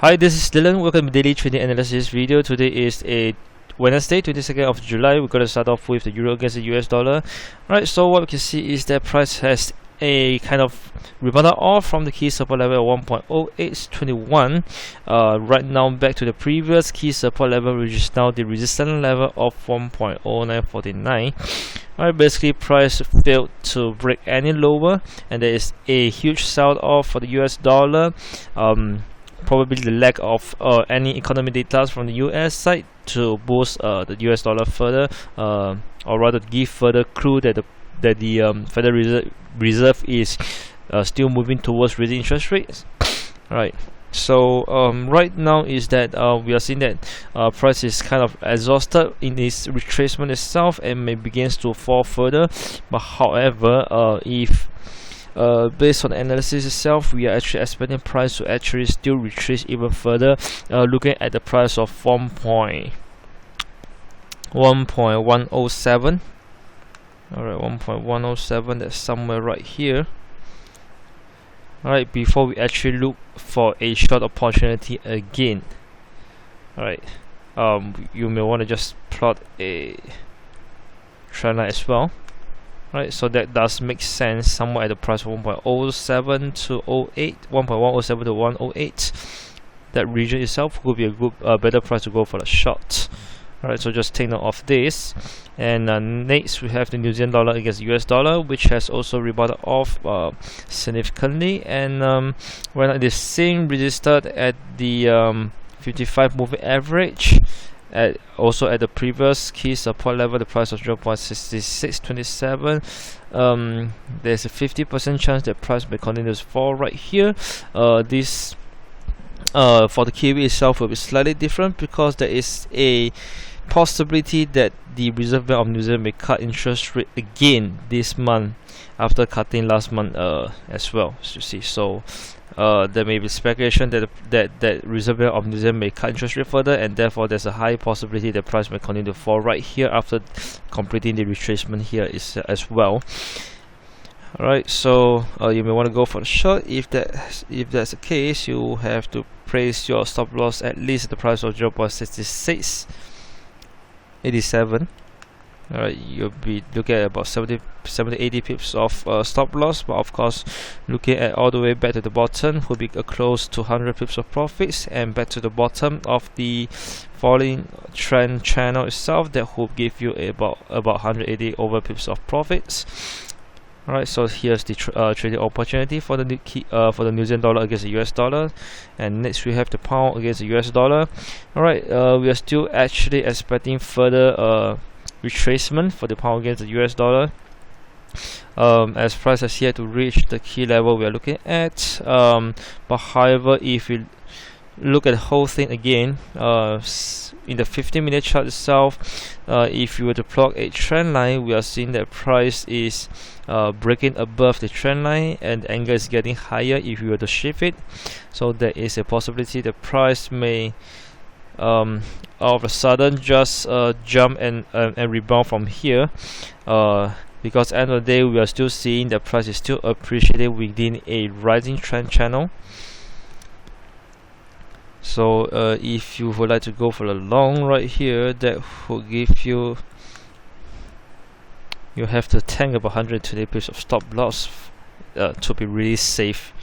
Hi, this is Dylan. Welcome to Daily Trading Analysis video. Today is a Wednesday, 22nd of July. We're going to start off with the euro against the US dollar. Alright, so what we can see is that price has a kind of rebounded off from the key support level at 1.0821. Right now back to the previous key support level, which is now the resistance level of 1.0949. Alright, basically price failed to break any lower, and there is a huge sell off for the US dollar. Probably the lack of any economic data from the US side to boost the US dollar further, or rather give further clue that the Federal Reserve is still moving towards raising interest rates. Alright, so right now is that we are seeing that price is kind of exhausted in its retracement itself and may begins to fall further. But however, if based on the analysis itself, we are actually expecting price to actually still retrace even further, looking at the price of 1.107. Alright, 1.107, that's somewhere right here. Alright, before we actually look for a short opportunity again. Alright, you may want to just plot a trend line as well. Right, so that does make sense somewhere at the price of 1.07 to 08, 1.107 to 108. That region itself could be a good, better price to go for the short. Alright, so just take note of this. And next we have the New Zealand dollar against the US dollar, which has also rebounded off significantly. And right now it is seen resisted at the 55 moving average. Also at the previous key support level, the price of 0.6627. There's a 50% chance that price may continue to fall right here. This for the Kiwi itself will be slightly different, because there is a possibility that the Reserve Bank of New Zealand may cut interest rate again this month after cutting last month as well, as you see. So there may be speculation that Reserve Bank of New Zealand may cut interest rate further, and therefore there's a high possibility the price may continue to fall right here after completing the retracement here as well. Alright, so you may want to go for the short. If that's the case, you have to place your stop loss at least at the price of 0.6687. Alright, you'll be looking at about 70-80 pips of stop loss, but of course looking at all the way back to the bottom will be close to 100 pips of profits, and back to the bottom of the falling trend channel itself, that will give you about 180 over pips of profits. Alright, so here's the trading opportunity for the New Zealand dollar against the US dollar. And next we have the pound against the US dollar. Alright, we are still actually expecting further retracement for the pound against the US dollar, as price has yet to reach the key level we are looking at. But however, if you look at the whole thing again, in the 15-minute chart itself, if you were to plot a trend line, we are seeing that price is breaking above the trend line, and the angle is getting higher if you were to shift it. So there is a possibility the price may all of a sudden just jump and rebound from here, because at the end of the day we are still seeing the price is still appreciated within a rising trend channel. So if you would like to go for the long right here, that will give you have to tank about 120 pips of stop loss to be really safe.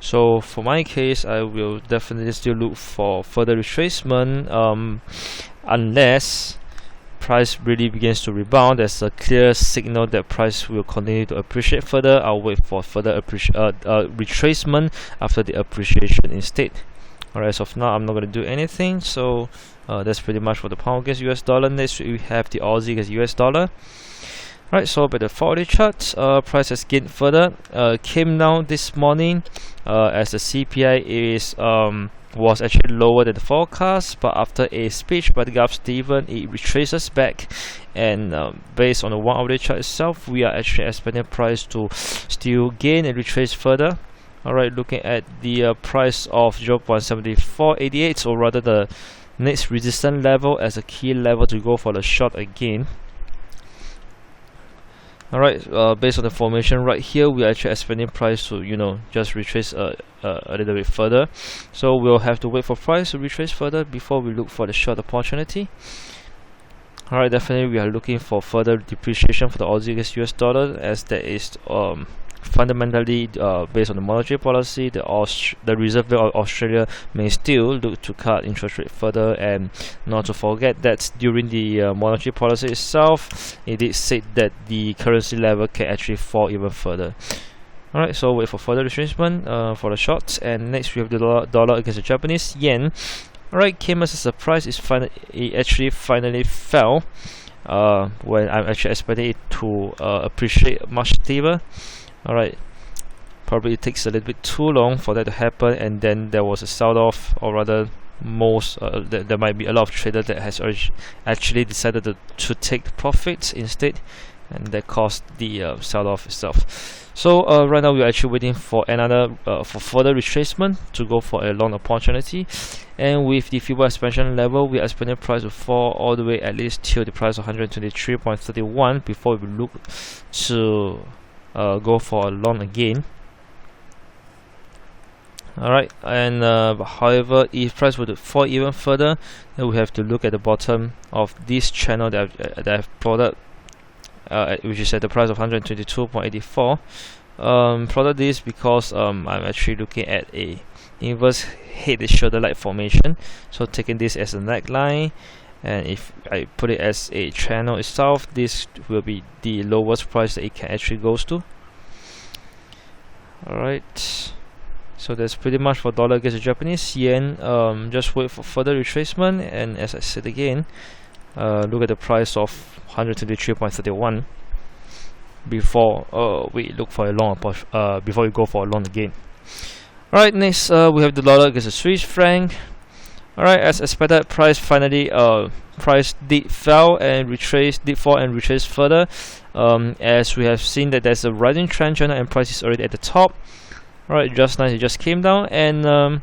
So for my case, I will definitely still look for further retracement, unless price really begins to rebound. There's a clear signal that price will continue to appreciate further. I'll wait for further retracement after the appreciation instead. Alright, as of now I'm not going to do anything. So that's pretty much for the pound against US dollar. Next we have the Aussie against US dollar. Right, so by the 4-day chart, price has gained further, came down this morning as the CPI was actually lower than the forecast, but after a speech by the Gov Stephen, it retraces back, and based on the 1-hour chart itself, we are actually expecting price to still gain and retrace further. Alright, looking at the price of 0.7488, or rather the next resistance level as a key level to go for the short again. Alright, based on the formation right here, we are actually expecting price to, just retrace a little bit further. So we'll have to wait for price to retrace further before we look for the short opportunity. Alright, definitely we are looking for further depreciation for the Aussie against US dollar, as that is fundamentally based on the monetary policy. The Reserve Bank of Australia may still look to cut interest rate further, and not to forget that during the monetary policy itself, it did say that the currency level can actually fall even further. Alright, so wait for further retracement for the shorts. And next we have the dollar against the Japanese yen. Alright, came as a surprise. It actually finally fell when I'm actually expecting it to appreciate much stable. Alright, probably it takes a little bit too long for that to happen, and then there was a sell-off, or rather there might be a lot of traders that has actually decided to take profits instead, and that caused the sell-off itself. So right now we are actually waiting for for further retracement to go for a long opportunity, and with the Fibonacci expansion level, we are expecting price to fall all the way at least till the price of 123.31 before we look to go for a long again. Alright, and however, if price were to fall even further, then we have to look at the bottom of this channel that I've plotted, which is at the price of 122.84. Plotted this because I'm actually looking at a inverse head and shoulder like formation, so taking this as a neckline, and if I put it as a channel itself, this will be the lowest price that it can actually goes to. Alright, so that's pretty much for dollar against the Japanese yen. Just wait for further retracement, and as I said again, look at the price of 123.31 before we look for a long before we go for a long again. Alright, next we have the dollar against the Swiss franc. Alright, as expected, price finally price did fall and retrace further, as we have seen that there's a rising trend channel and price is already at the top. Alright, just nice, it just came down, and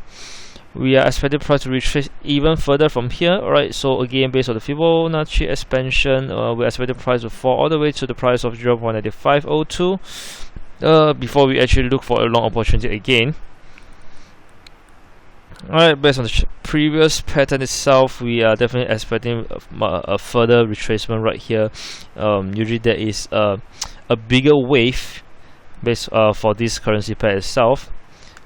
we are expecting price to retrace even further from here. Alright, so again, based on the Fibonacci expansion, we're expecting price to fall all the way to the price of 0.9502 before we actually look for a long opportunity again. Alright, based on the previous pattern itself, we are definitely expecting a further retracement right here. Usually there is a bigger wave based for this currency pair itself.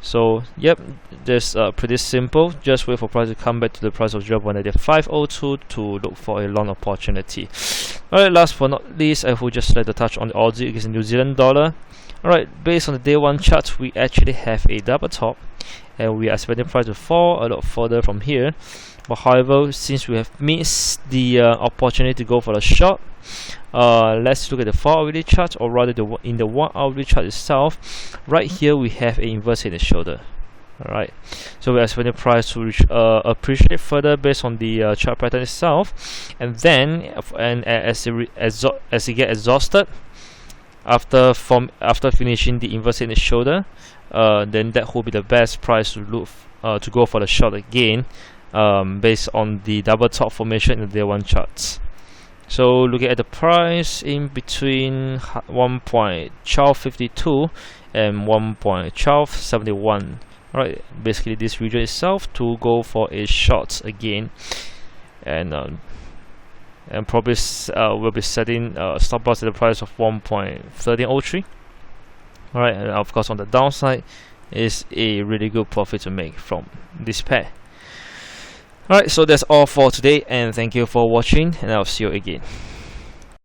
So yep, that's pretty simple. Just wait for price to come back to the price of 0.9502 to look for a long opportunity. Alright, last but not least, I would just like to touch on the Aussie against the New Zealand dollar. Alright, based on the day one chart, we actually have a double top, and we are expecting price to fall a lot further from here. But however, since we have missed the opportunity to go for the short, let's look at the 4-hourly chart, or rather in the 1-hourly chart itself. Right here we have an inverse head and shoulder. Alright, so we are expecting price to reach appreciate further based on the chart pattern itself, and then as it get exhausted after finishing the inverse head and shoulder, then that will be the best price to look to go for the short again, based on the double top formation in the day one charts. So looking at the price in between 1.1252 and 1.1271. Alright, basically this region itself to go for a short again, and probably we'll be setting stop loss at the price of 1.1303. Alright, and of course on the downside is a really good profit to make from this pair. Alright, so that's all for today, and thank you for watching, and I'll see you again.